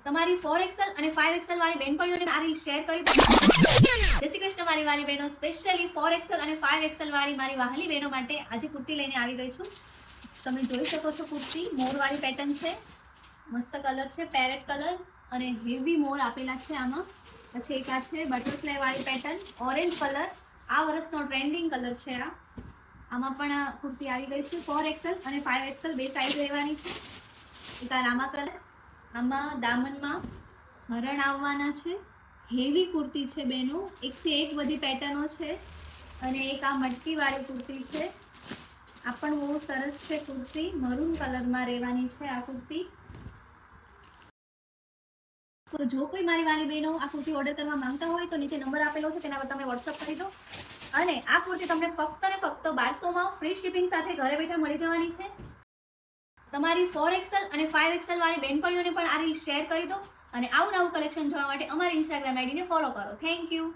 તમારી 4XL અને 5XL વાળી બેનપણીઓને આ રીલ શેર કરી દો। જય શ્રી કૃષ્ણ મારી વાલી બહેનો, સ્પેશિયલી 4XL અને 5XL વાળી મારી વાહલી બહેનો માટે આજે કુર્તી લઈને આવી ગઈ છું। તમે જોઈ શકો છો કુર્તી મોર વાળી પેટર્ન છે, મસ્ત કલર છે, પેરેટ કલર અને હેવી મોર આપેલા છે આમાં। પછી એક આ છે બટરફ્લાય વાળી પેટર્ન, ઓરેન્જ કલર, આ વર્ષનો ટ્રેન્ડિંગ કલર છે આ। આમાં પણ આ કુર્તી આવી ગઈ છે 4XL અને 5XL બે સાઈઝ રહેવાની છે। એક આ રામા કલર, આમાં દામનમાં હરણ આવવાના છે, હેવી કુર્તી છે બેનો, એકથી એક બધી પેટર્નો છે। અને એક આ મટકી વાળી કુર્તી છે, આ પણ બહુ સરસ છે કુર્તી, મરૂન કલરમાં રહેવાની છે આ કુર્તી। તો જો કોઈ મારી વાલી બહેનો આ કુર્તી ઓર્ડર કરવા માંગતા હોય તો નીચે નંબર આપેલો છે, તેના પર તમે વોટ્સઅપ કરી દો। અને આ કુર્તી તમને ફક્ત ને ફક્ત 1200 ફ્રી શિપિંગ સાથે ઘરે બેઠા મળી જવાની છે। તમારી 4XL અને 5XL વાળી બેનપણીઓને પણ આ રીલ શેર કરી દો અને આવું નવું કલેક્શન જોવા માટે અમારી ઇન્સ્ટાગ્રામ આઈડીને ફોલો કરો। Thank you.